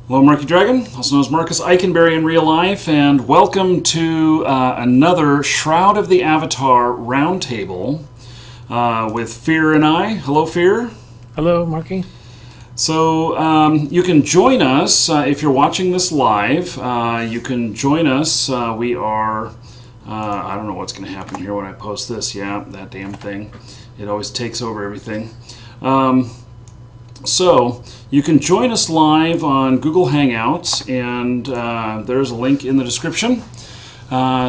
Hello, Marky Dragon, also known as Marcus Eikenberry in real life, and welcome to another Shroud of the Avatar Roundtable with Fear and I. Hello, Fear. Hello, Marky. So you can join us if you're watching this live. You can join us. We are, I don't know what's going to happen here when I post this. Yeah, that damn thing. It always takes over everything. So you can join us live on Google Hangouts, and there's a link in the description.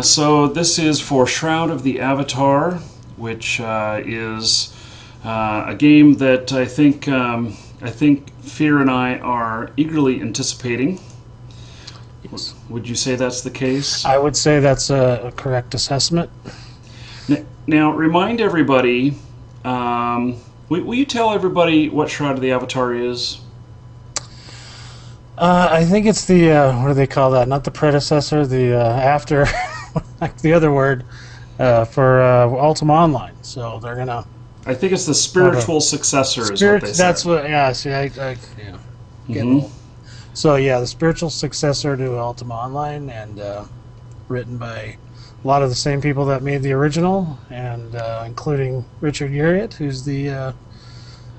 So this is for Shroud of the Avatar, which is a game that I think Fear and I are eagerly anticipating. Yes. Would you say that's the case? I would say that's a correct assessment. Now, remind everybody. Will you tell everybody what Shroud of the Avatar is? I think it's the, what do they call that? Not the predecessor, the after, like the other word, for Ultima Online. So they're going to... I think it's the spiritual successor is what they said. That's what, yeah, see, So yeah, the spiritual successor to Ultima Online, and written by a lot of the same people that made the original, and including Richard Garriott, who's the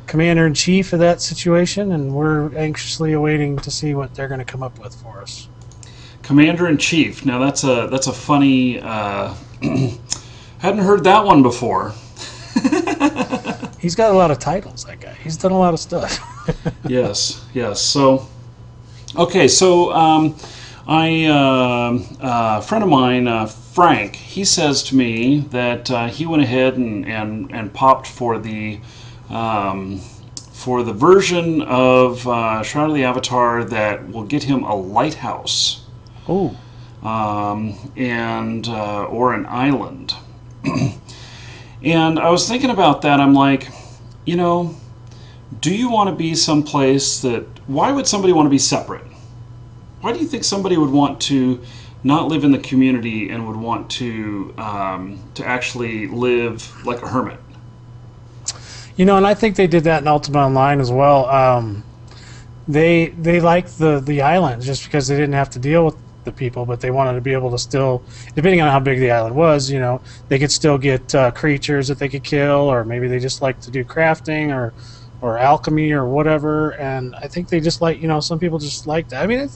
commander-in-chief of that situation, and we're anxiously awaiting to see what they're going to come up with for us. Commander-in-chief. Now that's a funny. Hadn't heard that one before. He's got a lot of titles, that guy. He's done a lot of stuff. Yes. So, okay. So, a friend of mine, Frank, he says to me that he went ahead and popped for the version of Shroud of the Avatar that will get him a lighthouse. Oh. And or an island. And I was thinking about that. I'm like, do you want to be someplace that... Why would somebody want to be separate? Why do you think somebody would want to not live in the community and would want to actually live like a hermit? And I think they did that in Ultima Online as well. They liked the island just because they didn't have to deal with the people, but they wanted to be able to still, depending on how big the island was, they could still get creatures that they could kill, or maybe they just like to do crafting or alchemy or whatever. And I think they just like, some people just like that. I mean,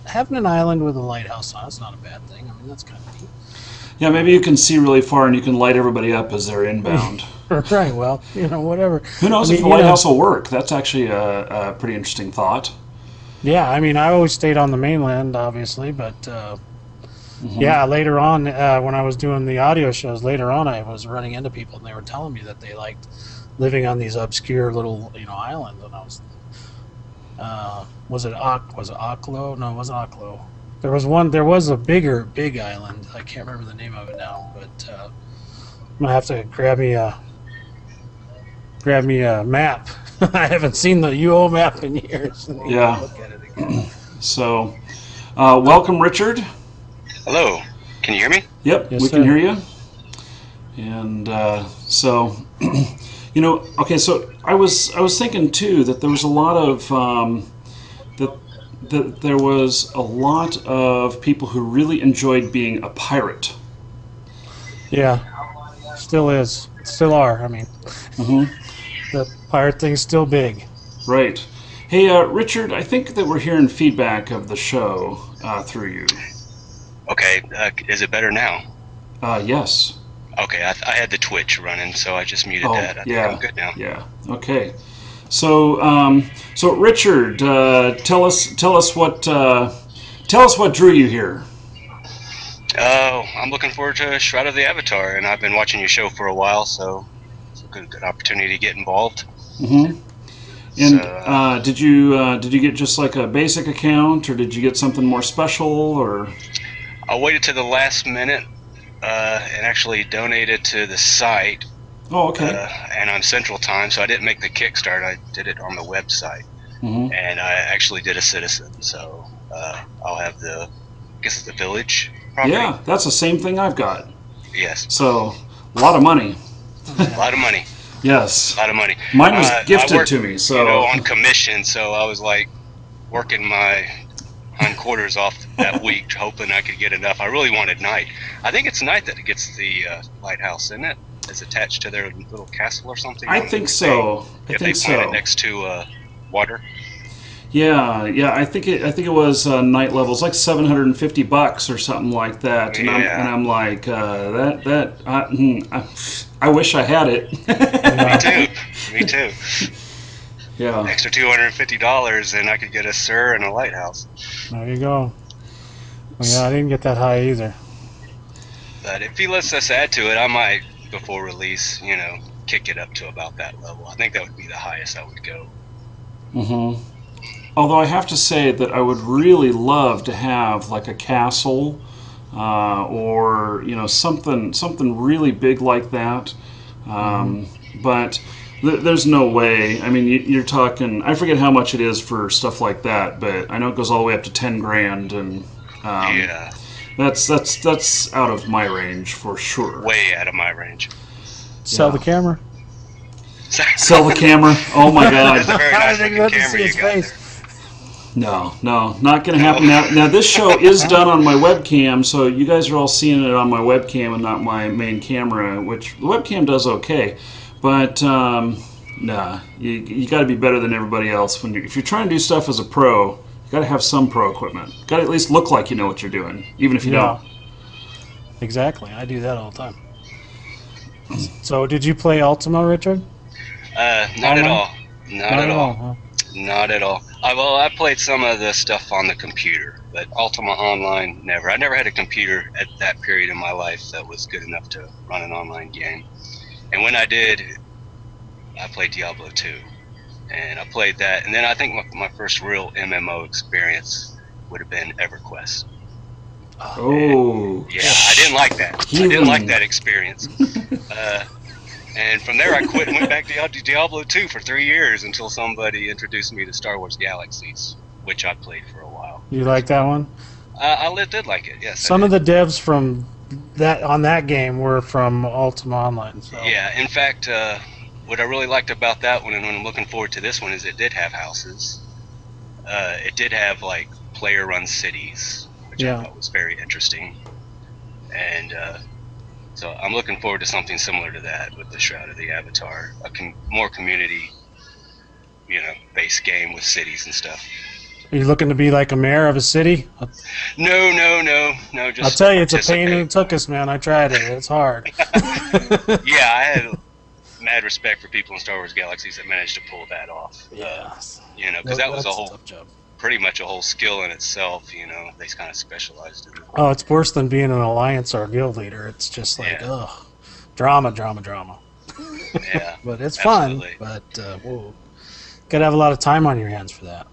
having an island with a lighthouse on it's not a bad thing. I mean, that's kind of neat. Yeah, maybe you can see really far and you can light everybody up as they're inbound. Right, well, whatever. Who knows if the lighthouse will work? That's actually a pretty interesting thought. Yeah, I mean, I always stayed on the mainland, obviously, but yeah, later on, when I was doing the audio shows, later on I was running into people, and they were telling me that they liked living on these obscure little, islands. And I was it Aklo? No, it wasn't Aklo. There was a big island. I can't remember the name of it now, but I'm gonna have to grab me a map. I haven't seen the UO map in years. Yeah. Look at it again. So, welcome, Richard. Hello. Can you hear me? Yep, Yes, we sir. can hear you. And so, okay. So I was thinking too that there was a lot of that there was a lot of people who really enjoyed being a pirate. Yeah, still is. Still are. I mean, the pirate thing's still big. Right. Hey, Richard, I think that we're hearing feedback of the show through you. Okay. Is it better now? Yes. Okay. I had the Twitch running, so I just muted that. I think I'm good now. Yeah. Okay. So, Richard, tell us what drew you here. Oh, I'm looking forward to Shroud of the Avatar, and I've been watching your show for a while, so it's a good opportunity to get involved. Mm-hmm. And So, did you get just like a basic account, or did you get something more special, or? I waited to the last minute and actually donated to the site. Oh, okay. And on Central Time, so I didn't make the Kickstart. I did it on the website, and I actually did a citizen. So I'll have I guess it's the village property. Yeah, that's the same thing I've got. Yes. So a lot of money. A lot of money. Yes. A lot of money. Mine was gifted I worked, to me, so on commission. So I was like working my hindquarters off that week, hoping I could get enough. I really wanted night. I think it's night that gets the lighthouse, isn't it? It's attached to their little castle or something. I think so. If they plant it next to water. Yeah. I think it was night levels like $750 or something like that, and I'm like I wish I had it. Me too. Yeah. Extra $250, and I could get a Sir and a lighthouse. There you go. Well, yeah, I didn't get that high either. But if he lets us add to it, I might, before release, kick it up to about that level. I think that would be the highest I would go. Mm-hmm. Although I have to say that I would really love to have like a castle, or something really big like that. But there's no way. I mean, you're talking. I forget how much it is for stuff like that, but I know it goes all the way up to 10 grand, and that's out of my range for sure. Way out of my range. Sell the camera. Sell the camera. Oh my God! That's a very nice looking camera you got there. No, not going to happen. Now, this show is done on my webcam, so you guys are all seeing it on my webcam and not my main camera, which the webcam does okay. But, you got to be better than everybody else. If you're trying to do stuff as a pro, you got to have some pro equipment. You got to at least look like you know what you're doing, even if you don't. Exactly. I do that all the time. So, did you play Ultima, Richard? Not at all. Not at all. Huh? Not at all. I played some of the stuff on the computer, but Ultima Online, never. I never had a computer at that period in my life that was good enough to run an online game. And when I did, I played Diablo 2. And I played that. And then I think my first real MMO experience would have been EverQuest. Oh. And, I didn't like that. I didn't like that experience. And from there, I quit and went back to Diablo 2 for 3 years until somebody introduced me to Star Wars Galaxies, which I played for a while. You like that one? I did like it, yes. Some of the devs from that game were from Ultima Online. So. Yeah, in fact, what I really liked about that one, and when I'm looking forward to this one, is it did have houses. It did have, like, player-run cities, which I thought was very interesting. And so I'm looking forward to something similar to that with the Shroud of the Avatar, more community, based game with cities and stuff. Are you looking to be like a mayor of a city? No. Just I'll tell you, it's a pain in the tuchus, man. I tried it. It's hard. Yeah, I had mad respect for people in Star Wars Galaxies that managed to pull that off. Yeah. Because that was pretty much a whole skill in itself. They kind of specialized in it. Oh, it's worse than being an alliance or a guild leader. It's just like, drama. Yeah. But it's absolutely. fun. But gotta have a lot of time on your hands for that.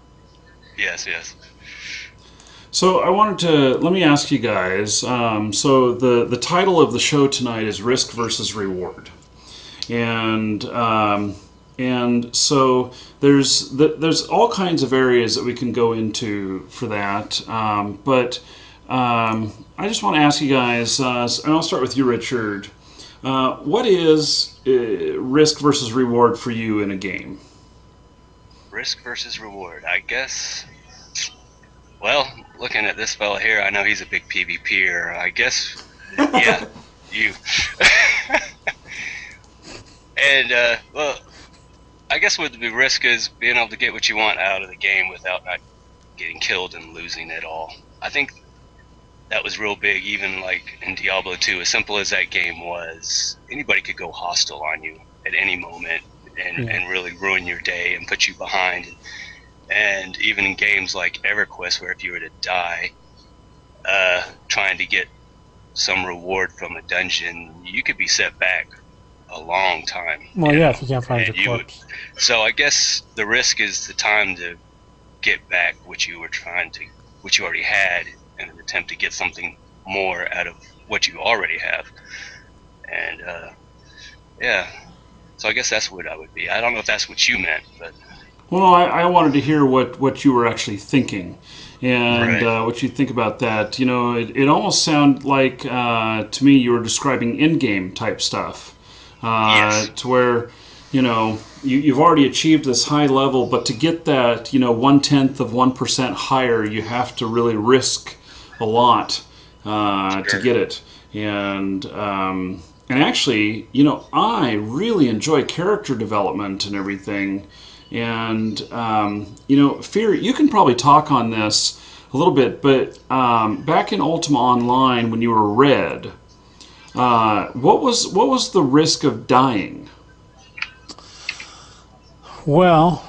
Yes. So let me ask you guys. So the title of the show tonight is Risk versus Reward, and so there's all kinds of areas that we can go into for that. But I just want to ask you guys, and I'll start with you, Richard. What is risk versus reward for you in a game? Risk versus reward, I guess. Well, looking at this fella here, I know he's a big PvPer. I guess, yeah, you. And, I guess what the risk is being able to get what you want out of the game without not getting killed and losing it all. I think that was real big, even like in Diablo 2, as simple as that game was. Anybody could go hostile on you at any moment and really ruin your day and put you behind. And even in games like EverQuest, where if you were to die trying to get some reward from a dungeon, you could be set back a long time. Well, if you can't find your corpse. So I guess the risk is the time to get back what you already had in an attempt to get something more out of what you already have. And so I guess that's what I would be. I don't know if that's what you meant, but well, I wanted to hear what you were actually thinking, and what you think about that. It almost sounded like to me you were describing in-game type stuff. Yes. To where you've already achieved this high level, but to get that 0.1% higher, you have to really risk a lot to get it. And actually, I really enjoy character development and everything. And Fear, you can probably talk on this a little bit, but back in Ultima Online, when you were Red, what was the risk of dying? Well,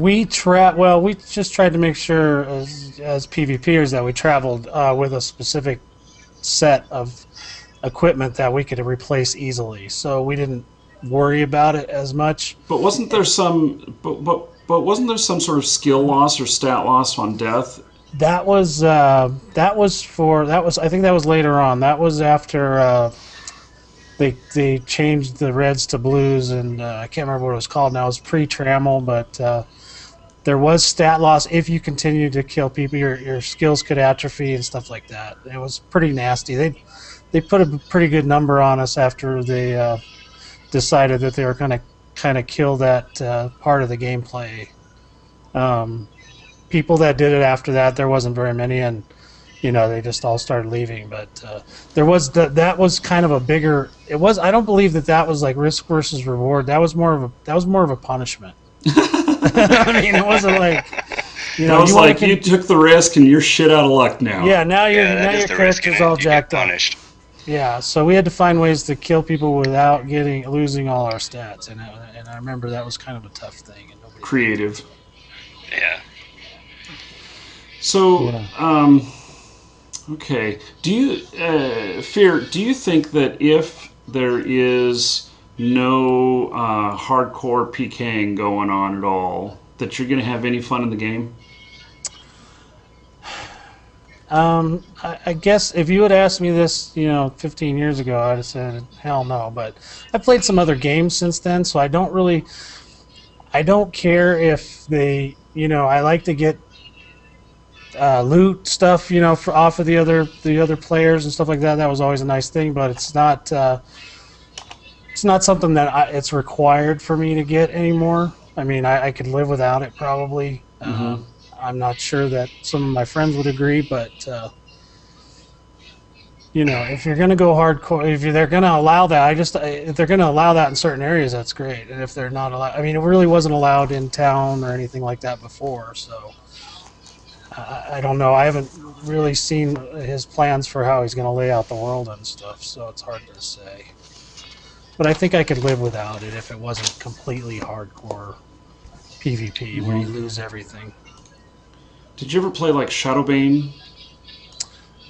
we just tried to make sure as PvPers that we traveled with a specific set of equipment that we could replace easily, so we didn't worry about it as much. But wasn't there some sort of skill loss or stat loss on death? I think that was later on. That was after they changed the reds to blues, and I can't remember what it was called now. It was pre-Trammel, but there was stat loss if you continued to kill people. Your skills could atrophy and stuff like that. It was pretty nasty. They put a pretty good number on us after they decided that they were going to kind of kill that part of the gameplay. People that did it after that, there wasn't very many, and they just all started leaving. But there was that was kind of a bigger. It was. I don't believe that was like risk versus reward. That was more of a punishment. I mean, it wasn't like it was like you took the risk and you're shit out of luck now. Yeah, now your character's all jacked up. Yeah, so we had to find ways to kill people without losing all our stats, and I remember that was kind of a tough thing. And creative. Yeah. So, okay. Do you, Fear, do you think that if there is no hardcore PKing going on at all, that you're going to have any fun in the game? I guess if you had asked me this, 15 years ago, I'd have said, hell no. But I've played some other games since then, so I don't care if they, I like to get loot stuff, off of the other players and stuff like that. That was always a nice thing, but it's not something that it's required for me to get anymore. I mean, I could live without it probably. Mm-hmm. I'm not sure that some of my friends would agree, but if you're going to go hardcore, if they're going to allow that, if they're going to allow that in certain areas, that's great. And if they're not allowed, I mean, it really wasn't allowed in town or anything like that before, so I don't know. I haven't really seen his plans for how he's going to lay out the world and stuff, so it's hard to say. But I think I could live without it if it wasn't completely hardcore PvP where you lose everything. Did you ever play like Shadowbane?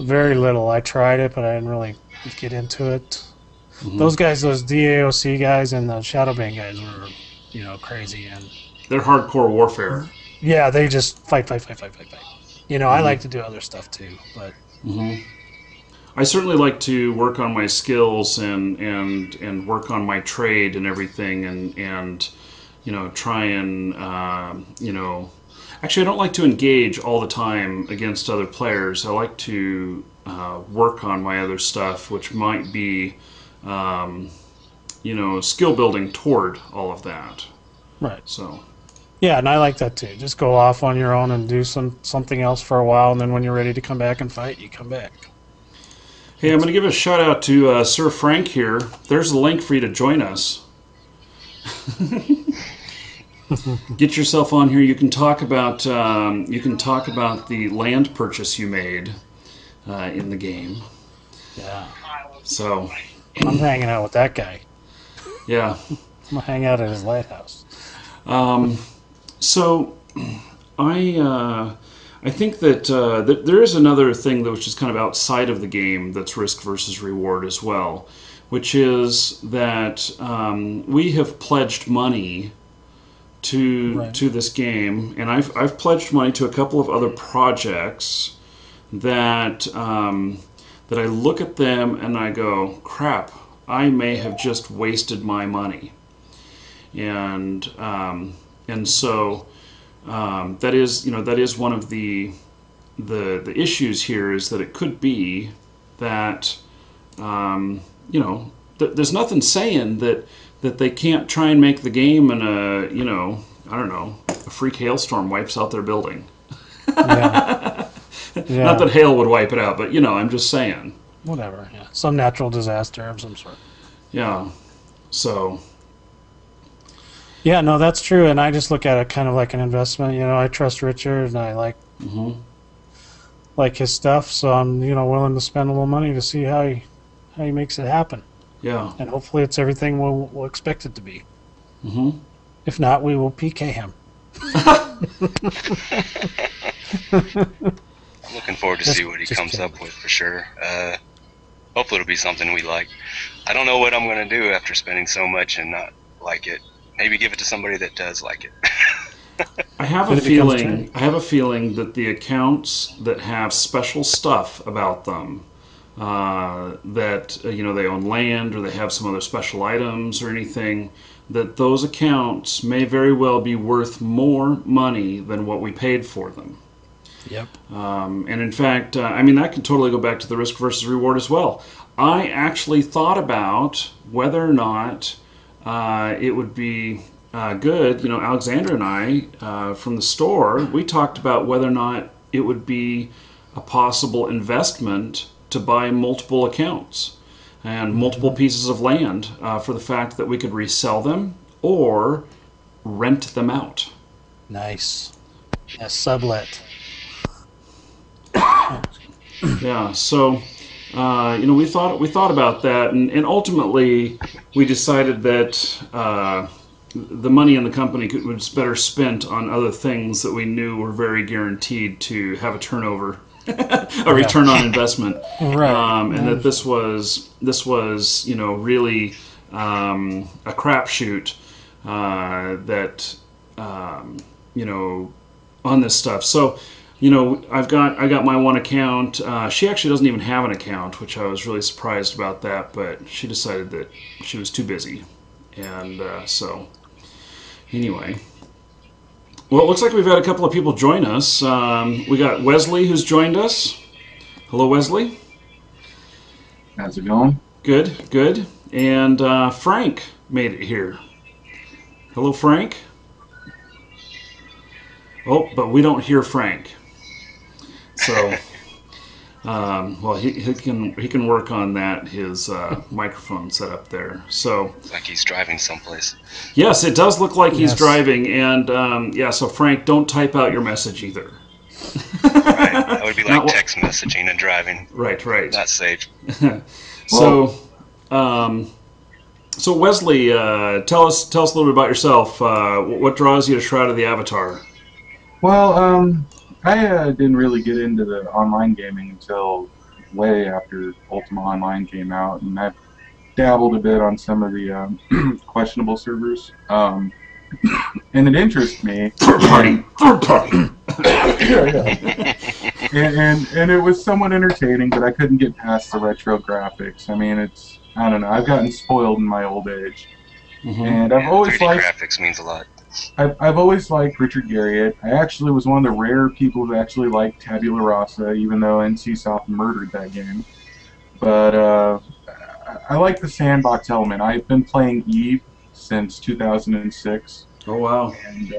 Very little. I tried it, but I didn't really get into it. Mm-hmm. Those DAOC guys and the Shadowbane guys were, crazy. And they're hardcore warfare. Yeah, they just fight. I like to do other stuff too, but. Mm-hmm. I certainly like to work on my skills and work on my trade and everything, and try and Actually, I don't like to engage all the time against other players. I like to work on my other stuff, which might be, skill building toward all of that. Right. So. Yeah, and I like that too. Just go off on your own and do something else for a while, and then when you're ready to come back and fight, you come back. Hey, I'm going to give a shout out to Sir Frank here. There's a link for you to join us. Get yourself on here. You can talk about the land purchase you made in the game. Yeah. So I'm hanging out with that guy. Yeah. I'm gonna hang out at his lighthouse. So I think that there is another thing which is kind of outside of the game that's risk versus reward as well, which is that we have pledged money to this game, and I've pledged money to a couple of other projects that I look at them and I go, crap, I may have just wasted my money, and so that is one of the issues here, is that it could be that there's nothing saying that that they can't try and make the game and I don't know, a freak hailstorm wipes out their building. Yeah. Yeah. Not that hail would wipe it out, but I'm just saying. Whatever. Yeah. Some natural disaster of some sort. Yeah. So. Yeah, no, that's true, and I just look at it kind of like an investment. I trust Richard, and I like his stuff, so I'm willing to spend a little money to see how he makes it happen. Yeah. And hopefully it's everything we'll expect it to be. Mm-hmm. If not, we will PK him. I'm looking forward to see what he comes up with for sure. Hopefully it'll be something we like. I don't know what I'm going to do after spending so much and not like it. Maybe give it to somebody that does like it. I have a feeling that the accounts that have special stuff about them, that they own land or they have some other special items or anything, that those accounts may very well be worth more money than what we paid for them. Yep. And in fact, that can totally go back to the risk versus reward as well. I actually thought about whether or not it would be good. Alexandra and I, from the store, we talked about whether or not it would be a possible investment to buy multiple accounts and multiple pieces of land for the fact that we could resell them or rent them out. Nice. Yeah, sublet. Yeah, so we thought about that, and ultimately we decided that the money in the company was better spent on other things that we knew were very guaranteed to have a turnover, a return on investment, right? And that this was really a crapshoot that on this stuff. So. I got my one account. She actually doesn't even have an account, which I was really surprised about that, but she decided that she was too busy. And so, anyway. Well, it looks like we've had a couple of people join us. We got Wesley who's joined us. Hello, Wesley. How's it going? Good, good. And Frank made it here. Hello, Frank. Oh, but we don't hear Frank. So, he can work on that. His microphone set up there. So, like he's driving someplace. Yes, it does look like he's driving. And so Frank, don't type out your message either. Right, that would be like text messaging and driving. Right. Not safe. So Wesley, tell us a little bit about yourself. What draws you to Shroud of the Avatar? Well, I didn't really get into the online gaming until way after Ultima Online came out, and I've dabbled a bit on some of the questionable servers. And it interests me. Third party. Yeah. And it was somewhat entertaining, but I couldn't get past the retro graphics. I don't know. I've gotten spoiled in my old age, and I've always 3D liked graphics means a lot. I've always liked Richard Garriott. I actually was one of the rare people who actually liked Tabula Rasa, even though NCSoft murdered that game. But I like the sandbox element. I've been playing Eve since 2006. Oh wow! And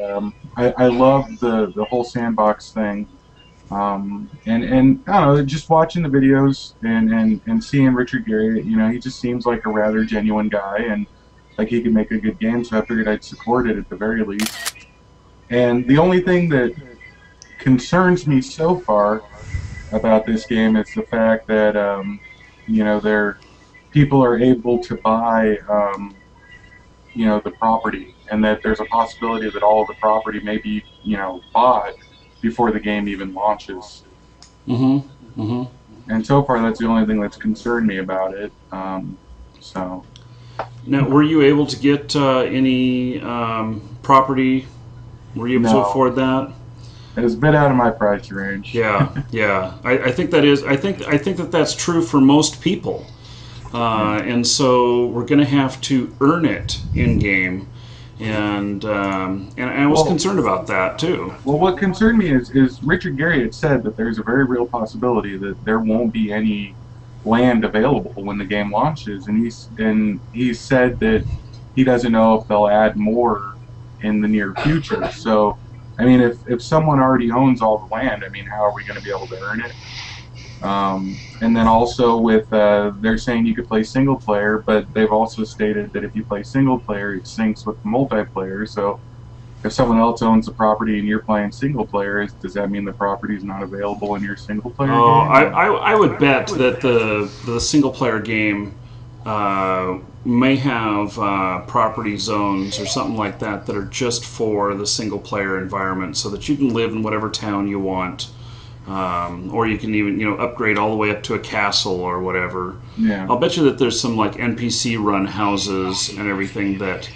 I love the whole sandbox thing. And I don't know, just watching the videos and seeing Richard Garriott, he just seems like a rather genuine guy, and like he could make a good game, so I figured I'd support it at the very least. And the only thing that concerns me so far about this game is the fact that people are able to buy the property, and that there's a possibility that all of the property may be bought before the game even launches. And so far, that's the only thing that's concerned me about it. So. Now, were you able to get any property? Were you able to afford that? It was a bit out of my price range. Yeah. I think that is. I think that that's true for most people, and so we're going to have to earn it in game, and I was concerned about that too. Well, what concerned me is Richard Garriott said that there's a very real possibility that there won't be any land available when the game launches, and he said that he doesn't know if they'll add more in the near future. So, I mean, if someone already owns all the land, I mean, how are we going to be able to earn it? And then also with, they're saying you could play single player, but they've also stated that if you play single player, it syncs with the multiplayer. So if someone else owns the property and you're playing single player, does that mean the property is not available in your single player game? I would bet that the single player game may have property zones or something like that that are just for the single player environment, so that you can live in whatever town you want, or you can even upgrade all the way up to a castle or whatever. Yeah. I'll bet you that there's some like NPC run houses and everything that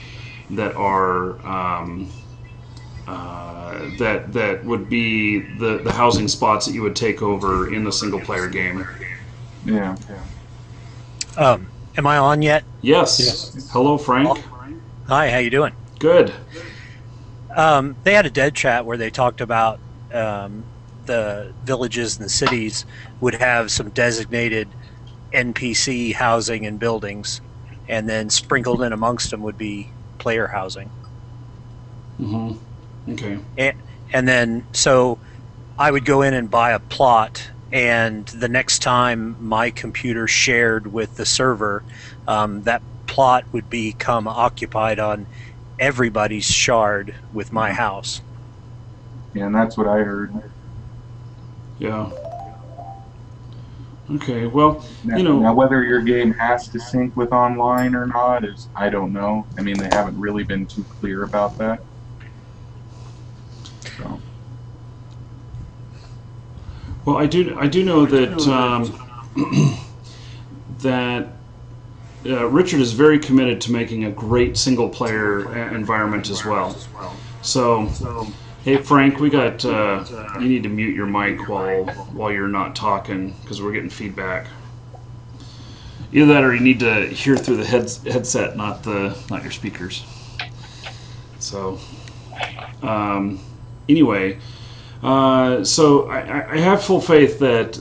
are that would be the housing spots that you would take over in the single player game. Yeah. Am I on yet? Yes. Hello, Frank. Hi, how you doing? Good. They had a dead chat where they talked about the villages and the cities would have some designated NPC housing and buildings, and then sprinkled in amongst them would be player housing. Mm-hmm. Okay. And then, so I would go in and buy a plot, and the next time my computer shared with the server, that plot would become occupied on everybody's shard with my house. Yeah, and that's what I heard. Yeah. Okay, well, now whether your game has to sync with online or not is, I don't know. I mean, they haven't really been too clear about that. So. Well, I do know that that Richard is very committed to making a great single player environment as well. So, hey Frank, we got you need to mute your mic while you're not talking, because we're getting feedback. Either that, or you need to hear through the headset, not your speakers. So, anyway. So I have full faith that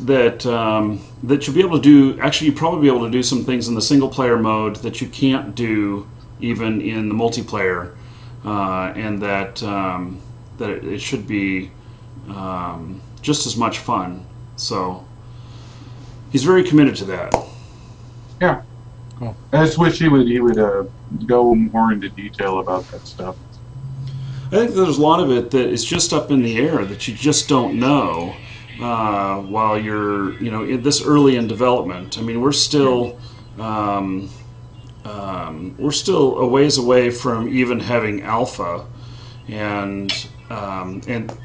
you'll be able to do. Actually, you'll probably be able to do some things in the single player mode that you can't do even in the multiplayer, and that it should be just as much fun. So he's very committed to that. Yeah. Cool. I just wish he would go more into detail about that stuff. I think there's a lot of it that is just up in the air that you just don't know while you're, this early in development. I mean, we're still a ways away from even having alpha, and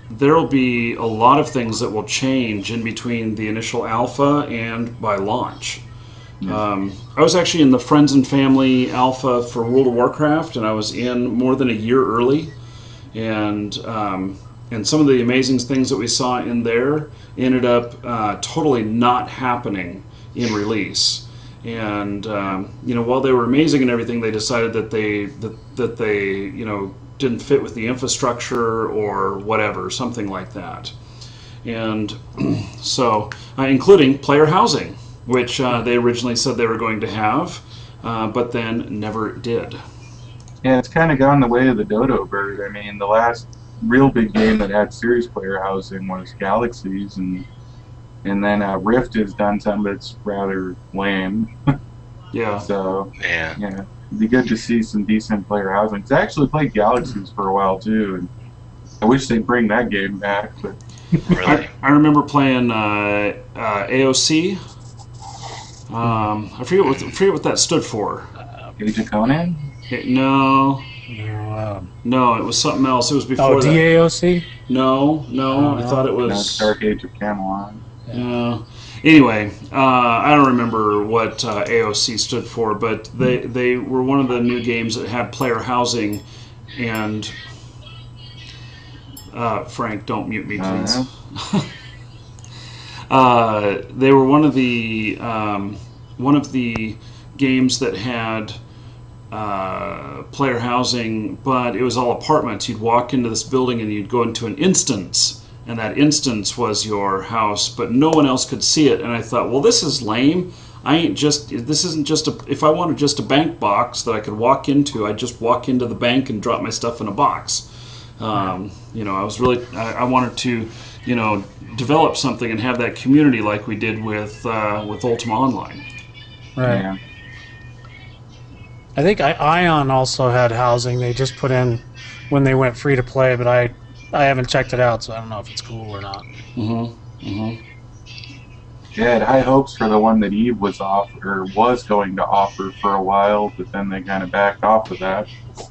there'll be a lot of things that will change in between the initial alpha and by launch. I was actually in the Friends and Family alpha for World of Warcraft, and I was in more than a year early. And some of the amazing things that we saw in there ended up totally not happening in release. And while they were amazing and everything, they decided that they didn't fit with the infrastructure or whatever, something like that. And so, including player housing, which they originally said they were going to have, but then never did. Yeah, it's kind of gone the way of the dodo bird. I mean, the last real big game that had serious player housing was Galaxies, and then Rift has done something that's rather lame. Yeah. So, yeah, it'd be good to see some decent player housing. 'Cause I actually played Galaxies for a while, too, and I wish they'd bring that game back. But Really? I remember playing AOC. I forget what that stood for. Age of Conan? No, it was something else. It was before that. DAOC? No, I thought it No, was Dark Age of Camelot. Anyway, I don't remember what AOC stood for, but they were one of the new games that had player housing. And Frank, don't mute me, please. They were one of the games that had player housing, but it was all apartments. You'd walk into this building and you'd go into an instance, and that instance was your house, but no one else could see it. And I thought, well, this is lame. This isn't just if I wanted just a bank box that I could walk into, I'd just walk into the bank and drop my stuff in a box. I wanted to, develop something and have that community like we did with Ultima Online. Right. Yeah. I think Ion also had housing. They just put in when they went free to play, but I haven't checked it out, so I don't know if it's cool or not. Yeah, I had high hopes for the one that Eve was going to offer for a while, but then they kind of backed off of that. I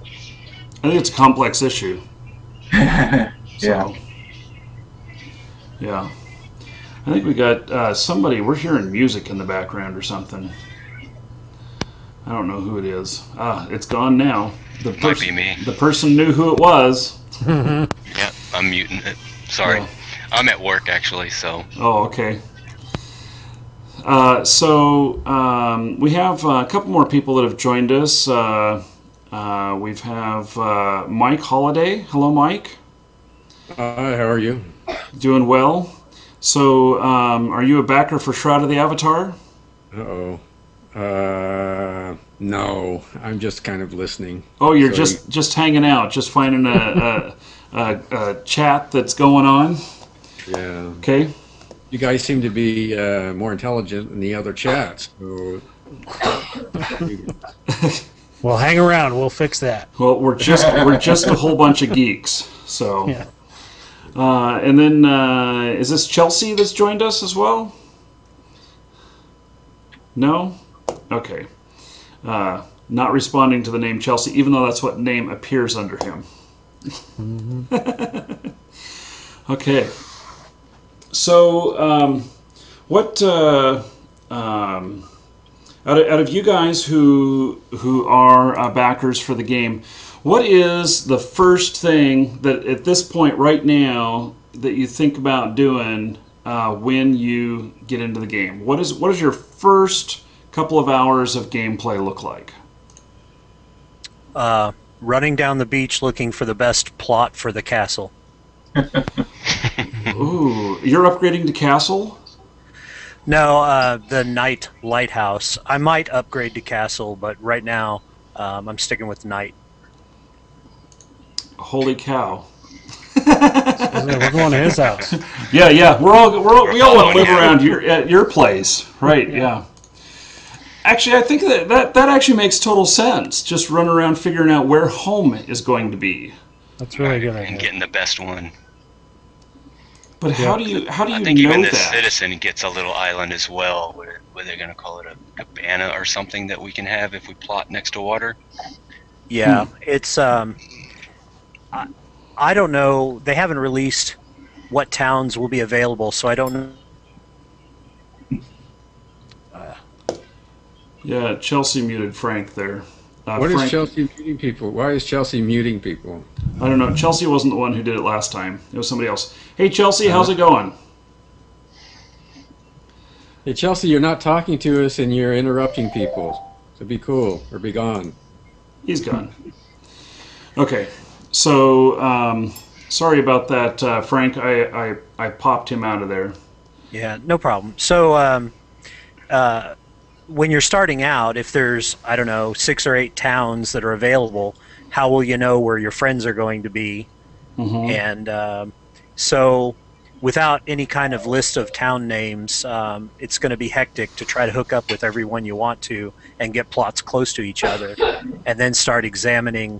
think it's a complex issue. Yeah. Yeah. I think we got somebody. We're hearing music in the background or something. I don't know who it is. It's gone now. Might be me. The person knew who it was. Yeah, I'm muting it. Sorry. Yeah. I'm at work, actually, so... Oh, okay. We have a couple more people that have joined us. We have Mike Holiday. Hello, Mike. Hi, how are you? Doing well. So, are you a backer for Shroud of the Avatar? Uh-oh. No, I'm just kind of listening. Oh, you're So just hanging out, just finding a chat that's going on. Yeah. Okay. You guys seem to be more intelligent than the other chats. So... Well, hang around. We'll fix that. Well, we're just a whole bunch of geeks. So. Yeah. And then is this Chelsea that's joined us as well? No? Okay. Not responding to the name Chelsea, even though that's what name appears under him. Okay. So, what out of you guys who are backers for the game, what is the first thing that at this point right now that you think about doing when you get into the game? What is your first couple of hours of gameplay look like? Running down the beach looking for the best plot for the castle. Ooh, you're upgrading to castle? No, the Knight Lighthouse. I might upgrade to castle, but right now I'm sticking with Knight. Holy cow! We're going to his house. Yeah. We all live around your place, right? Yeah. Actually, I think that actually makes total sense. Just run around figuring out where home is going to be. That's really good. And getting the best one. But how do you I think know even the that? citizen gets a little island as well, where they're going to call it a cabana or something that we can have if we plot next to water. Yeah, it's I don't know. They haven't released what towns will be available, so I don't know. Yeah, Chelsea muted Frank there. What is Frank, Chelsea muting people? Why is Chelsea muting people? I don't know. Chelsea wasn't the one who did it last time. It was somebody else. Hey, Chelsea, how's it going? Hey, Chelsea, you're not talking to us and you're interrupting people. So be cool or be gone. He's gone. Okay. So, sorry about that, Frank. I popped him out of there. Yeah, no problem. So, when you're starting out, if there's, I don't know, 6 or 8 towns that are available, how will you know where your friends are going to be? Mm-hmm. And so without any kind of list of town names, it's going to be hectic to try to hook up with everyone you want to and get plots close to each other, and then start examining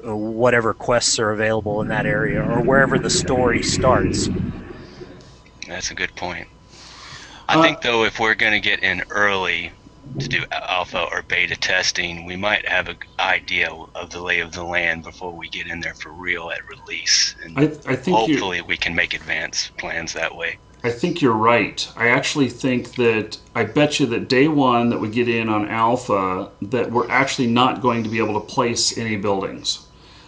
whatever quests are available in that area or wherever the story starts. That's a good point. I think, though, if we're going to get in early to do alpha or beta testing, we might have an idea of the lay of the land before we get in there for real at release. And I think hopefully we can make advanced plans that way. I think you're right. I actually think that, I bet you that day one that we get in on alpha, that we're actually not going to be able to place any buildings.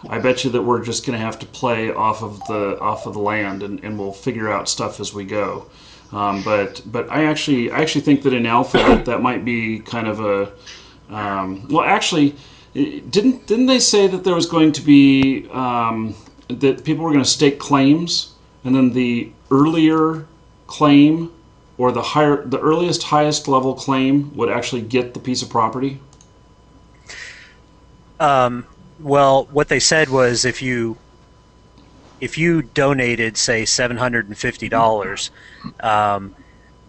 I bet you that we're just going to have to play off of the land, and we'll figure out stuff as we go. But I actually think that in alpha that might be kind of a well, actually, didn't they say that there was going to be that people were going to stake claims, and then the earlier claim or the earliest highest level claim would actually get the piece of property? Well, what they said was if you donated, say, $750,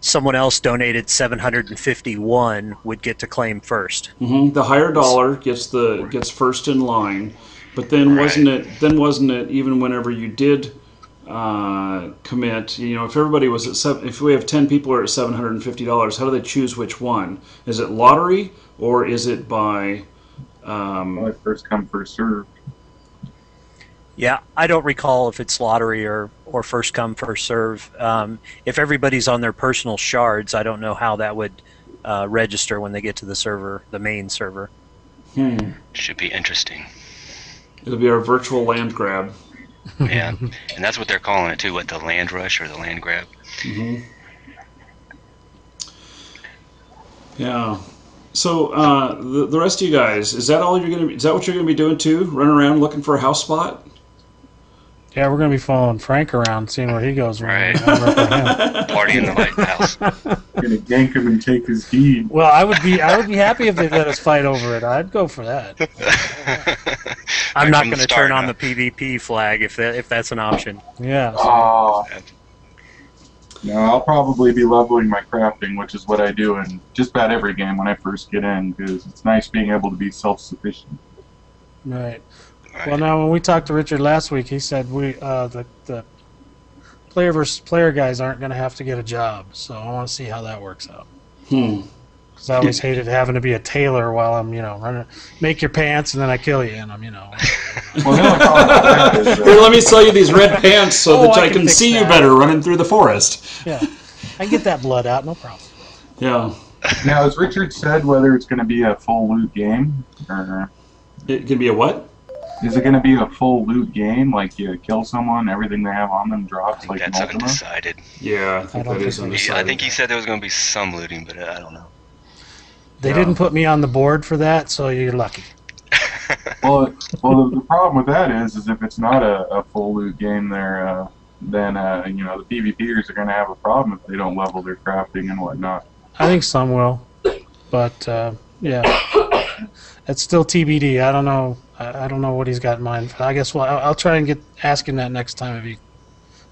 someone else donated $751 would get to claim first. Mm-hmm. The higher dollar gets first in line, but then wasn't it even whenever you did commit? If everybody was if we have 10 people are at $750, how do they choose which one? Is it lottery or is it by? First come, first serve. Yeah, I don't recall if it's lottery or first come, first serve. If everybody's on their personal shards, I don't know how that would register when they get to the server, the main server. Should be interesting. It'll be our virtual land grab. Yeah, and that's what they're calling it too. What, the land rush or the land grab? Mm-hmm. Yeah. So the rest of you guys, is that what you're gonna be doing too? Running around looking for a house spot? Yeah, we're going to be following Frank around, seeing where he goes. Right. Party in the lighthouse. Gonna gank him and take his deed. Well, I would be happy if they let us fight over it. I'd go for that. I'm not going to turn on the PvP flag if that's an option. Yeah. No, I'll probably be leveling my crafting, which is what I do in just about every game when I first get in, because it's nice being able to be self-sufficient. Right. Well, now when we talked to Richard last week, he said the player versus player guys aren't going to have to get a job, so I want to see how that works out. Because I always hated having to be a tailor while I'm, running, make your pants and then I kill you in them, Well, the only problem with that is, Here, let me sell you these red pants so that I can fix see you that. better running through the forest. Yeah, I can get that blood out, no problem. Yeah. Now, as Richard said, whether it's going to be a full loot game, or It can be a what? is it going to be a full loot game, like you kill someone, everything they have on them drops, like in That's Ultima? undecided. Yeah, I think that is undecided. I think he said there was going to be some looting, but I don't know. They didn't put me on the board for that, so you're lucky. Well, the problem with that is if it's not a full loot game, then the PvPers are going to have a problem if they don't level their crafting and whatnot. I think some will, but yeah, it's still TBD. I don't know. I don't know what he's got in mind. I guess I'll try and ask him that next time if he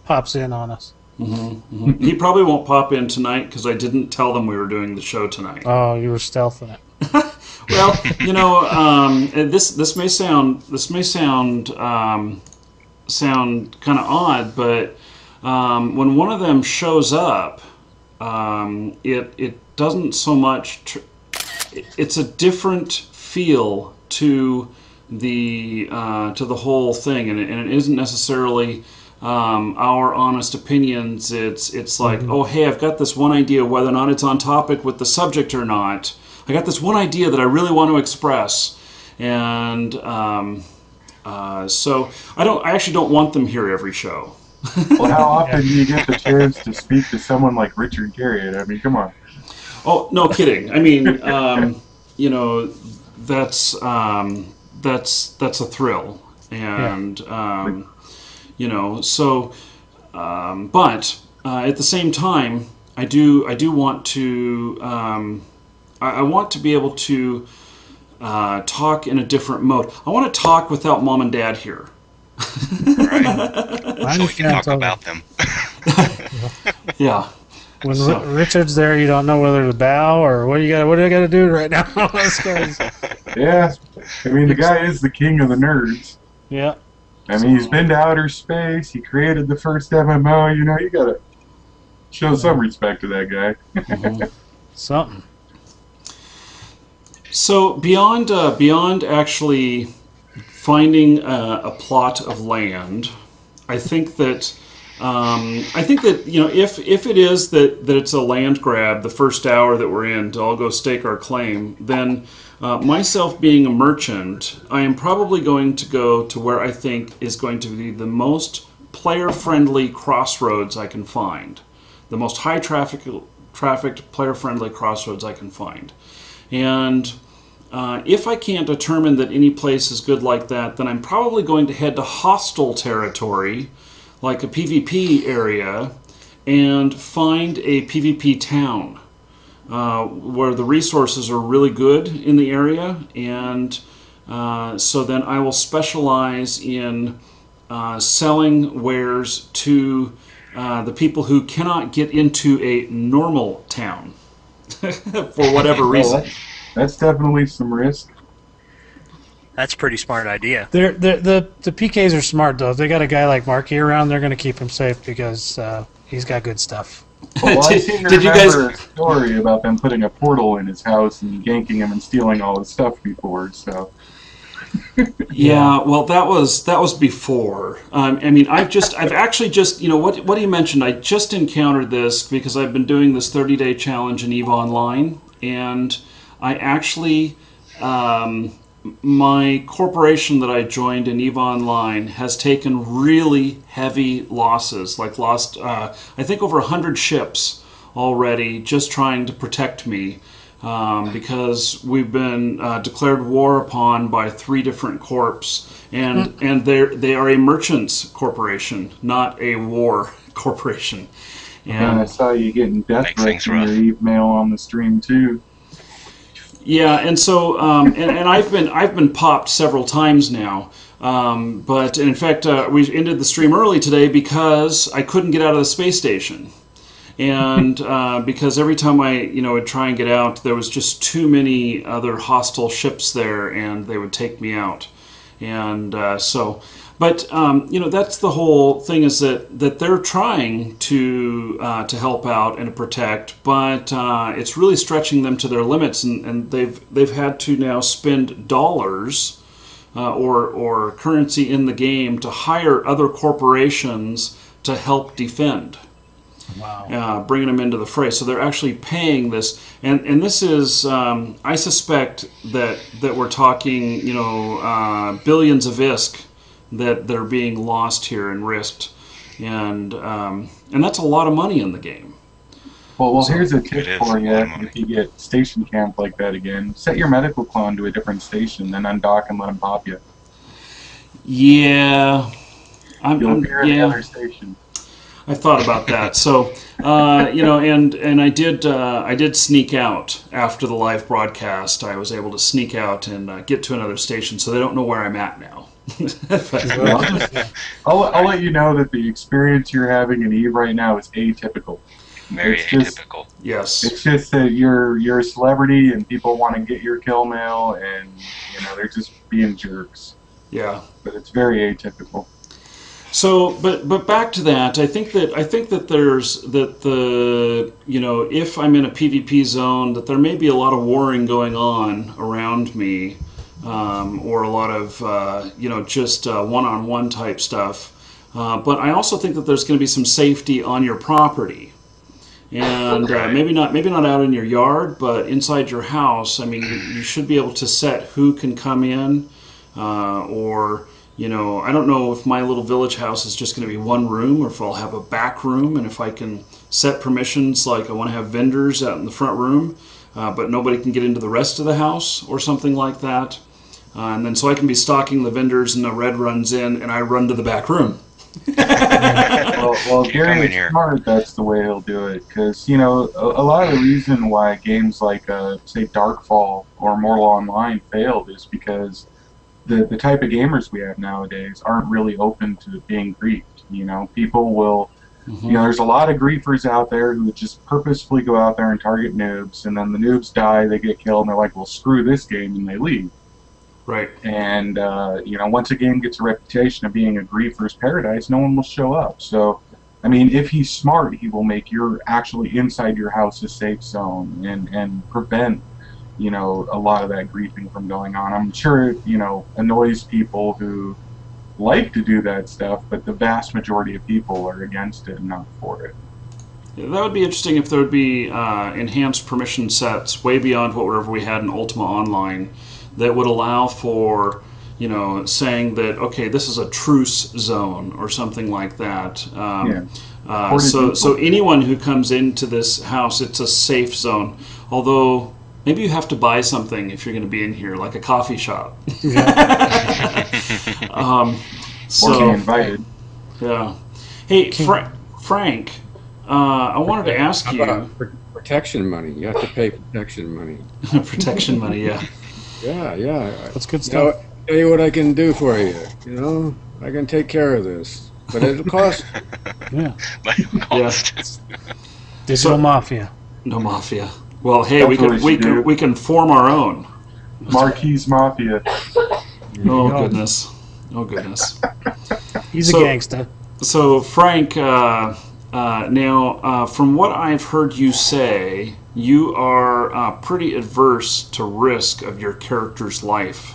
pops in on us. Mm-hmm. He probably won't pop in tonight because I didn't tell them we were doing the show tonight. Oh, you were stealthing it. Well, this may sound kind of odd, but when one of them shows up, it doesn't so much. It's a different feel to the whole thing, and it isn't necessarily our honest opinions. It's like, oh, hey, I've got this one idea, whether or not it's on topic with the subject or not. I got this one idea that I really want to express, and so I actually don't want them here every show. Well, how often do you get the chance to speak to someone like Richard Garriott? I mean, come on. Oh, no kidding. I mean, that's a thrill, and but at the same time, I do want to. I want to be able to talk in a different mode. I want to talk without mom and dad here. Right. So we can talk about them. Yeah. When Richard's there, you don't know whether to bow or what do I got to do right now? Yeah, I mean, the guy is the king of the nerds. Yeah. I mean, he's been to outer space. He created the first MMO. You got to show some respect to that guy. Something. So beyond actually finding a plot of land, I think that if it is that it's a land grab the first hour that we're in to all go stake our claim, then myself being a merchant, I am probably going to go to where I think is going to be the most player-friendly crossroads I can find, the most high trafficked player-friendly crossroads I can find. And if I can't determine that any place is good like that, then I'm probably going to head to hostile territory, like a PvP area, and find a PvP town where the resources are really good in the area, and so then I will specialize in selling wares to the people who cannot get into a normal town for whatever reason. That's definitely some risk. That's a pretty smart idea. The PKs are smart though. If they got a guy like Marky around, they're going to keep him safe because he's got good stuff. Well, I seem to remember a story about them putting a portal in his house and yanking him and stealing all his stuff before. So. Yeah, well, that was before. I mean, I've actually just, you know, what he mentioned. I just encountered this because I've been doing this 30-day challenge in EVE Online, and I actually, my corporation that I joined in EVE Online has taken really heavy losses, like lost, I think over 100 ships already, just trying to protect me. Because we've been declared war upon by 3 different corps, and they are a merchants corporation, not a war corporation. And I saw you getting death threats in your email on the stream too. Yeah, and so and I've been popped several times now. But in fact, we ended the stream early today because I couldn't get out of the space station. And because every time I, would try and get out, there was just too many other hostile ships there, and they would take me out. And that's the whole thing, is that they're trying to help out and to protect, but it's really stretching them to their limits, and they've had to now spend dollars or currency in the game to hire other corporations to help defend. Wow. Bringing them into the fray. So they're actually paying this. And this is, I suspect that we're talking, billions of ISK that are being lost here and risked. And that's a lot of money in the game. Well, here's a tip for you. If you get station camp like that again, set your medical clone to a different station, then undock and let him pop you. Yeah. You'll appear at the other station. I thought about that. So, and I did sneak out after the live broadcast. I was able to sneak out and get to another station, so they don't know where I'm at now. I'll let you know that the experience you're having in EVE right now is atypical. Very atypical. Yes. It's just that you're a celebrity and people want to get your kill mail, and they're just being jerks. Yeah. But it's very atypical. So, but back to that, I think that there's if I'm in a PvP zone, that there may be a lot of warring going on around me, or a lot of just one-on-one type stuff. But I also think that there's going to be some safety on your property, and maybe not out in your yard, but inside your house. I mean, you should be able to set who can come in, or. I don't know if my little village house is just going to be one room, or if I'll have a back room, and if I can set permissions, like I want to have vendors out in the front room, but nobody can get into the rest of the house, or something like that. And then so I can be stalking the vendors, and the red runs in, and I run to the back room. well, Gary is smart. That's the way he'll do it, because a lot of the reason why games like say Darkfall or Mortal Online failed is because the type of gamers we have nowadays aren't really open to being griefed. People will, there's a lot of griefers out there who just purposefully go out there and target noobs, and then the noobs die, they get killed, and they're like, well, screw this game, and they leave. Right. And, once a game gets a reputation of being a griefer's paradise, no one will show up. So, I mean, if he's smart, he will make actually inside your house a safe zone and prevent a lot of that griefing from going on. I'm sure it, annoys people who like to do that stuff, but the vast majority of people are against it and not for it. Yeah, that would be interesting if there would be enhanced permission sets way beyond whatever we had in Ultima Online that would allow for, saying that, okay, this is a truce zone or something like that. So anyone who comes into this house, it's a safe zone. Although maybe you have to buy something if you're going to be in here, like a coffee shop. Yeah. Or be invited. Yeah. Hey, Frank, I wanted to ask How you. about protection money? You have to pay protection money. Protection money, yeah. Yeah. That's good You know, stuff. tell you what I can do for you. You know, I can take care of this, but it'll cost. Yeah. Cost. Digital mafia. No mafia. Well, hey, That's what we should do. we can form our own. Marquis Mafia. Oh go. goodness. Oh goodness. He's So- a gangster. So Frank, now from what I've heard you say, you are pretty adverse to risk of your character's life.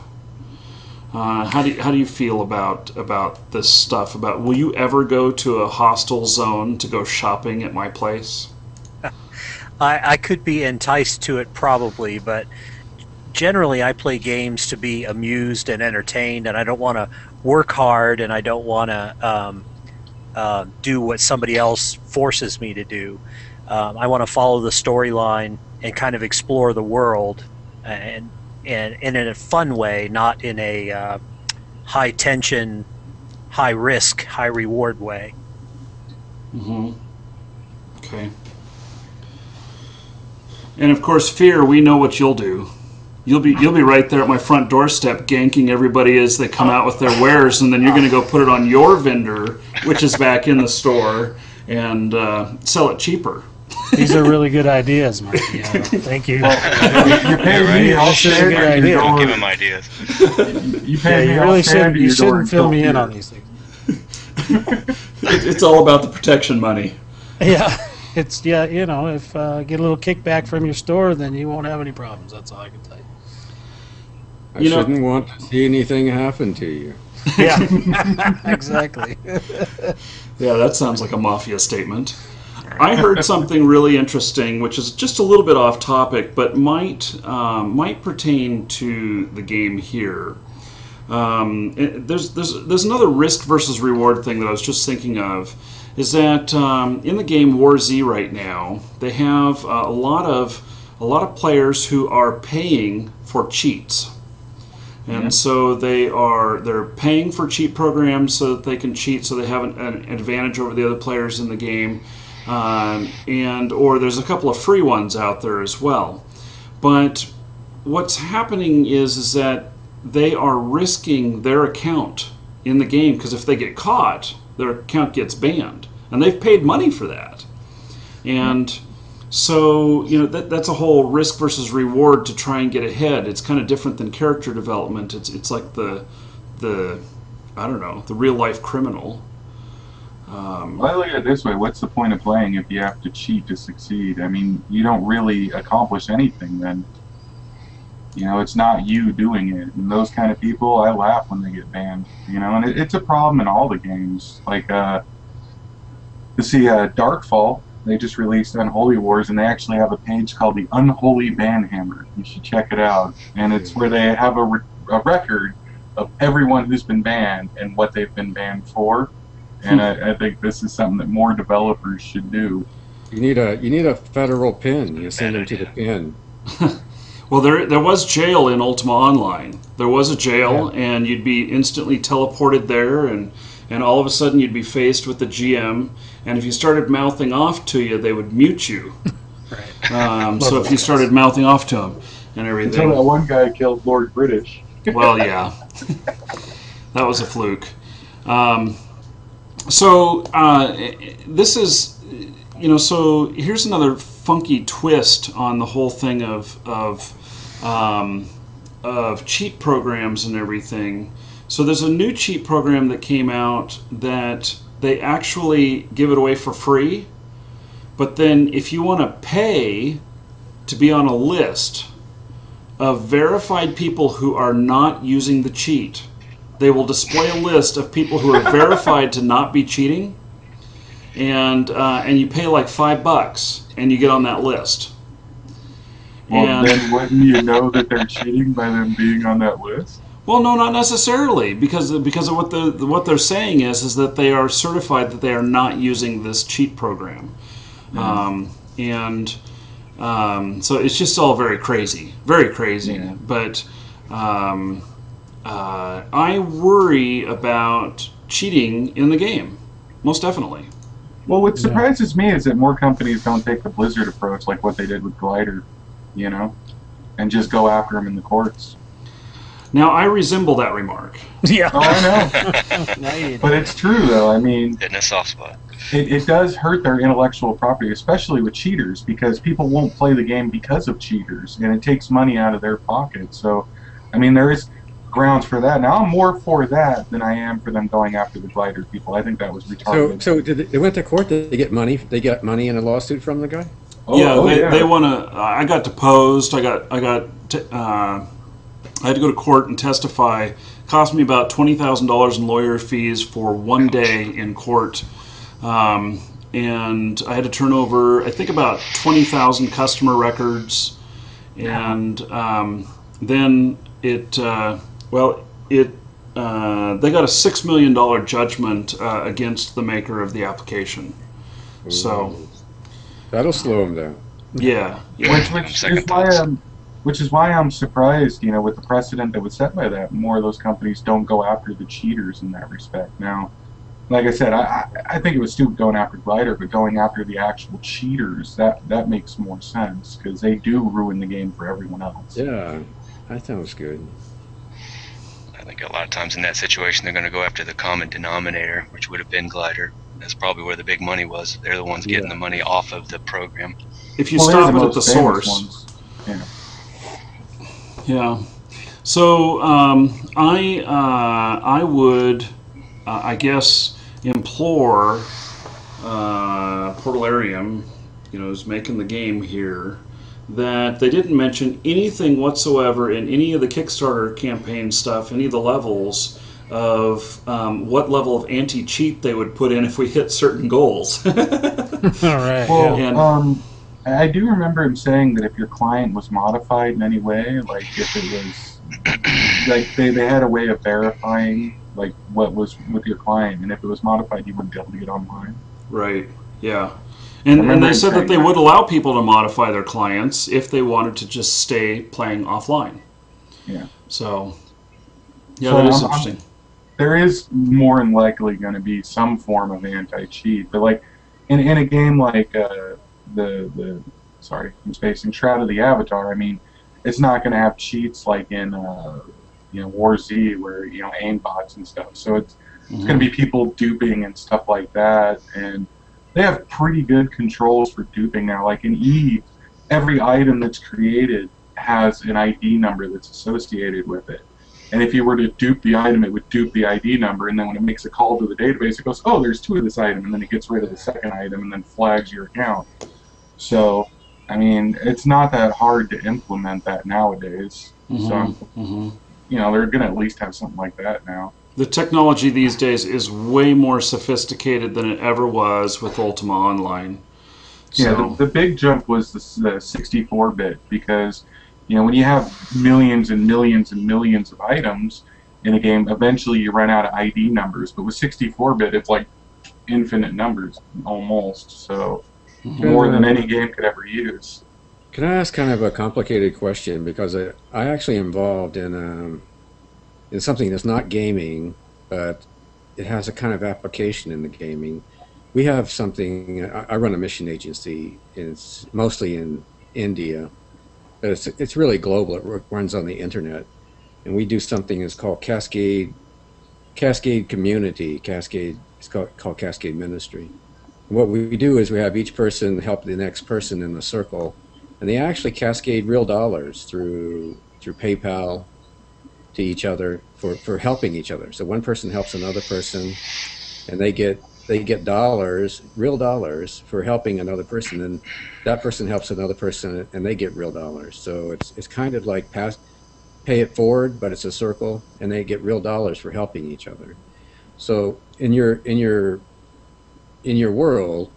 How do you feel about this stuff? Will you ever go to a hostile zone to go shopping at my place? I could be enticed to it probably, but generally I play games to be amused and entertained, and I don't want to work hard, and I don't want to do what somebody else forces me to do. I want to follow the storyline and kind of explore the world, and in a fun way, not in a high tension, high risk, high reward way. Mm-hmm. Okay. And of course, Fear, we know what you'll do. You'll be right there at my front doorstep, ganking everybody as they come out with their wares, and then you're going to go put it on your vendor, which is back in the store, and sell it cheaper. These are really good ideas, Mikey. Thank you. You pay me, I'll This is a stand good at idea. your door. Give him ideas. You Yeah, pay me, you I'll really stand shouldn't. at You your door shouldn't and fill kill me in Fear. on these things. It's all about the protection money. Yeah, if get a little kickback from your store, then you won't have any problems. That's all I can tell you. I You know- shouldn't want to see anything happen to you. Yeah, exactly. Yeah, that sounds like a mafia statement. I heard something really interesting, which is just a little bit off topic, but might pertain to the game here. There's another risk versus reward thing that I was just thinking of. Is that in the game War Z right now, they have a lot of players who are paying for cheats. And so they're paying for cheat programs so that they can cheat, so they have an advantage over the other players in the game, or there's a couple of free ones out there as well. But what's happening is that they are risking their account in the game, because if they get caught, their account gets banned, and they've paid money for that. And so, that's a whole risk versus reward to try and get ahead. It's kind of different than character development. It's like the I don't know, the real life criminal. Well, I look at it this way: what's the point of playing if you have to cheat to succeed? I mean, you don't really accomplish anything then. It's not you doing it. And those kind of people, I laugh when they get banned. And it's a problem in all the games. Like, Darkfall. They just released Unholy Wars, and they actually have a page called the Unholy Banhammer. You should check it out. And it's where they have a record of everyone who's been banned and what they've been banned for. And I think this is something that more developers should do. You need a federal pin. You send them to the pin. Well, there was jail in Ultima Online. There was a jail, and you'd be instantly teleported there, and all of a sudden you'd be faced with the GM, and if you started mouthing off to you, they would mute you. Right. So if you started mouthing off to them and everything. Until that one guy killed Lord British. Well, yeah. That was a fluke. So this is, so here's another funky twist on the whole thing of cheat programs and everything. So there's a new cheat program that came out that they actually give it away for free, but then if you want to pay to be on a list of verified people who are not using the cheat, they will display a list of people who are verified to not be cheating, and you pay like $5 and you get on that list. Well, then wouldn't you know that they're cheating by them being on that list? Well, no, not necessarily, because of what they're saying is that they are certified that they are not using this cheat program, so it's just all very crazy, very crazy. Yeah. But I worry about cheating in the game, most definitely. Well, what Yeah. surprises me is that more companies don't take the Blizzard approach, like what they did with Glider, you know, and just go after them in the courts. Now, I resemble that remark. Yeah. Oh, I know. Right. But it's true, though. I mean, Hitting a soft spot. it does hurt their intellectual property, especially with cheaters, because people won't play the game because of cheaters, and it takes money out of their pocket. So, I mean, there is grounds for that. Now, I'm more for that than I am for them going after the Glider people. I think that was retarded. So they went to court. Did they get money? They got money in a lawsuit from the guy. They want to. I got deposed. I had to go to court and testify. Cost me about $20,000 in lawyer fees for one day in court. And I had to turn over, I think, about 20,000 customer records. And then they got a $6 million judgment against the maker of the application. So That'll slow them down. yeah. Which is why I'm surprised, with the precedent that was set by that, more of those companies don't go after the cheaters in that respect. Now, like I said, I think it was stupid going after Glider, but going after the actual cheaters, that makes more sense, because they do ruin the game for everyone else. Yeah, that sounds good. I think a lot of times in that situation, they're going to go after the common denominator, which would have been Glider. That's probably where the big money was. They're the ones getting the money off of the program. If you stop it at the source. Ones. Yeah. Yeah. So I would, I guess, implore Portalarium, who's making the game here, that they didn't mention anything whatsoever in any of the Kickstarter campaign stuff, any of the levels of what level of anti-cheat they would put in if we hit certain goals. All right. Well, yeah. I do remember him saying that if your client was modified in any way, like if it was, like they had a way of verifying like what was with your client, and if it was modified, you wouldn't be able to get online. Right. Yeah. And they said that they would allow people to modify their clients if they wanted to just stay playing offline. Yeah. So, yeah, that is interesting. There is more than likely going to be some form of anti-cheat, but like in a game like I'm spacing Shroud of the Avatar. I mean, it's not going to have cheats like in War Z, where aimbots and stuff. So it's going to be people duping and stuff like that, and they have pretty good controls for duping now. Like in Eve, every item that's created has an ID number that's associated with it. And if you were to dupe the item, it would dupe the ID number, and then when it makes a call to the database, it goes, oh, there's 2 of this item, and then it gets rid of the second item and then flags your account. So, I mean, it's not that hard to implement that nowadays. So, they're going to at least have something like that now. The technology these days is way more sophisticated than it ever was with Ultima Online. So. Yeah, the big jump was the 64-bit, because when you have millions and millions and millions of items in a game, eventually you run out of ID numbers. But with 64-bit, it's like infinite numbers, almost. So more than any game could ever use. Can I ask kind of a complicated question? Because I actually involved in something that's not gaming, but it has a kind of application in the gaming. We have something, I run a mission agency, and it's mostly in India. It's really global. It runs on the internet, and we do something that's called Cascade Community. Cascade, it's called Cascade Ministry. And what we do is we have each person help the next person in the circle, and they actually cascade real dollars through PayPal to each other for helping each other. So one person helps another person, and they get dollars, real dollars, for helping another person, and that person helps another person, and they get real dollars. So it's kind of like pay it forward, but it's a circle, and they get real dollars for helping each other. So in your world,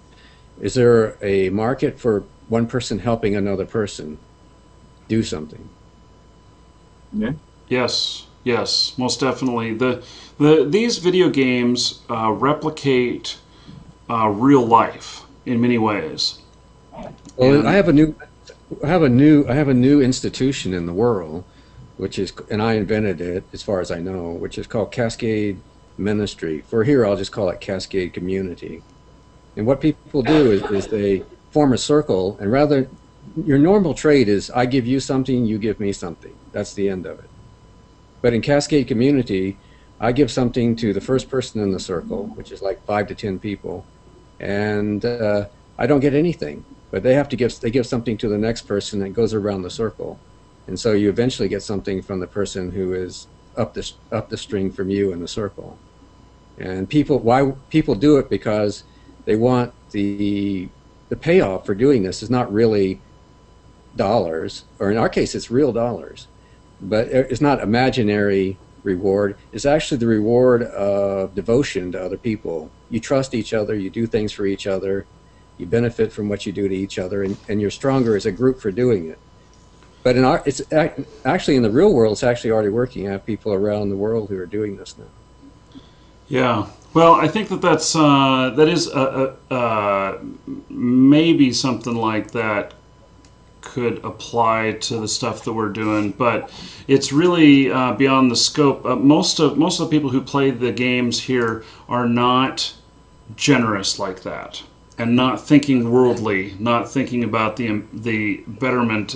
is there a market for one person helping another person do something? Yeah. Yes, most definitely. These video games replicate real life in many ways. Well, I have a new institution in the world, and I invented it as far as I know, which is called Cascade Ministry. For here, I'll just call it Cascade Community. And what people do is they form a circle, and rather, your normal trade is I give you something, you give me something. That's the end of it. But in Cascade Community, I give something to the first person in the circle, which is like 5 to 10 people, and I don't get anything. But they give something to the next person that goes around the circle, and so you eventually get something from the person who is up the string from you in the circle. And why people do it, because they want the payoff for doing this is not really dollars, or in our case it's real dollars, but it's not imaginary reward. It's actually the reward of devotion to other people. You trust each other, you do things for each other, you benefit from what you do to each other, and you're stronger as a group for doing it. But it's actually in the real world, it's actually already working. I have people around the world who are doing this now. Yeah. Well, I think that is maybe something like that could apply to the stuff that we're doing, but it's really beyond the scope. Most of the people who play the games here are not generous like that, and not thinking worldly, not thinking about the betterment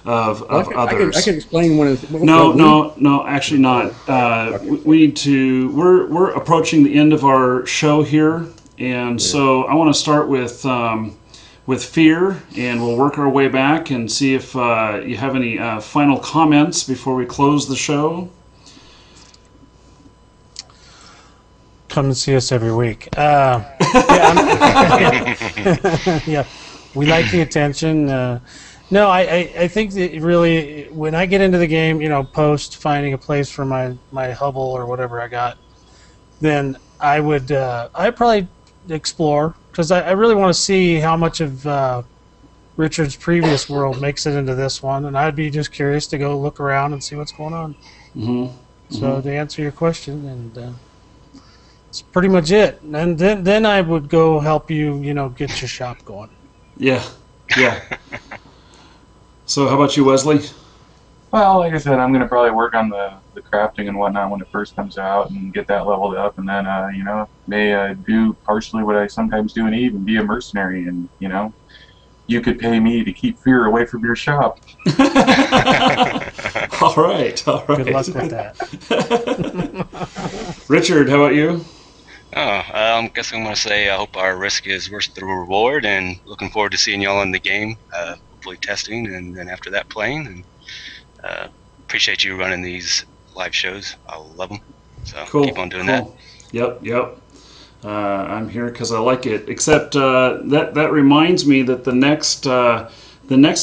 of others. I can explain one of the... No, actually not. We need to... We're approaching the end of our show here, and so I want to start with Fear, and we'll work our way back and see if you have any final comments before we close the show. Come and see us every week. Yeah, we like the attention. No, I think that really, when I get into the game, post finding a place for my hovel or whatever I got, then I'd probably explore, because I really want to see how much of Richard's previous world makes it into this one, and I'd be just curious to go look around and see what's going on. Mm-hmm. So to answer your question, and that's pretty much it. And then I would go help you, get your shop going. Yeah. So how about you, Wesley? Well, like I said, I'm going to probably work on the crafting and whatnot when it first comes out and get that leveled up, and then, may do partially what I sometimes do in Eve and be a mercenary, and, you could pay me to keep Fear away from your shop. All right. Good luck with that. Richard, how about you? I guess I'm going to say I hope our risk is worth the reward, and looking forward to seeing y'all in the game, hopefully testing, and then after that playing. And appreciate you running these live shows. I love them. So keep on doing that. Yep. I'm here because I like it. Except that reminds me that the next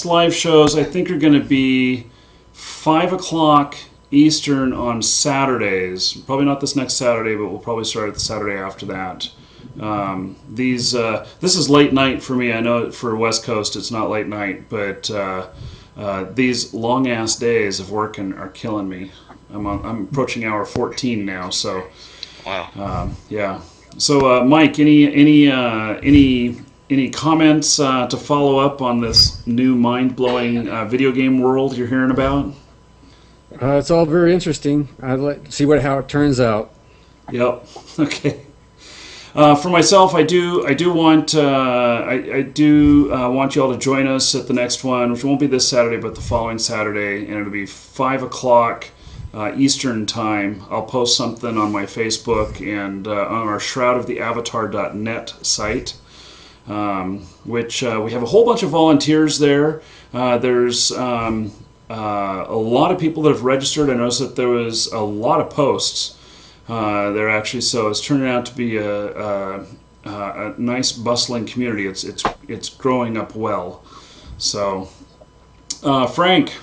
live shows I think are going to be 5 o'clock Eastern on Saturdays. Probably not this next Saturday, but we'll probably start the Saturday after that. This is late night for me. I know for West Coast it's not late night, but these long ass days of working are killing me. I'm approaching hour 14 now, so wow. Yeah. So Mike, any comments to follow up on this new mind-blowing video game world you're hearing about? It's all very interesting. I'd like to see how it turns out. Yep. Okay. For myself, I do want want you all to join us at the next one, which won't be this Saturday, but the following Saturday, and it'll be 5 o'clock Eastern time. I'll post something on my Facebook and on our shroudoftheavatar.net site, which we have a whole bunch of volunteers there. There's a lot of people that have registered. I noticed that there was a lot of posts there actually, so it's turning out to be a nice bustling community. It's growing up well. So Frank,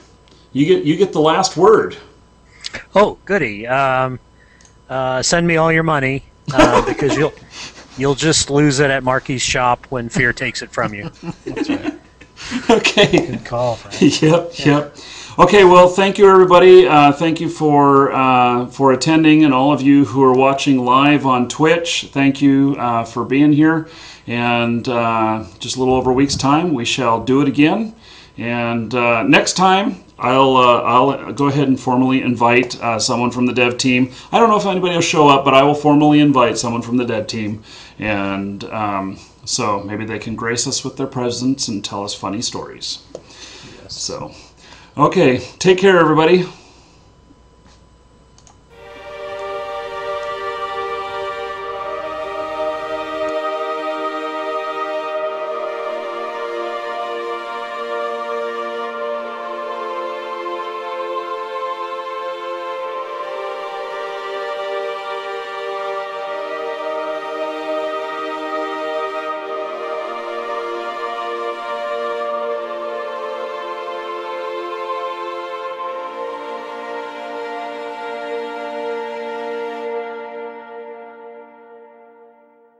you get the last word. Oh, goody! Send me all your money because you'll just lose it at Marky's shop when Fear takes it from you. That's right. Okay. Good call, Frank. Yep. Okay, well, thank you, everybody. Thank you for attending, and all of you who are watching live on Twitch. Thank you for being here. And just a little over a week's time, we shall do it again. And next time, I'll go ahead and formally invite someone from the dev team. I don't know if anybody will show up, but I will formally invite someone from the dev team, and so maybe they can grace us with their presence and tell us funny stories. Yes. So, okay, take care, everybody.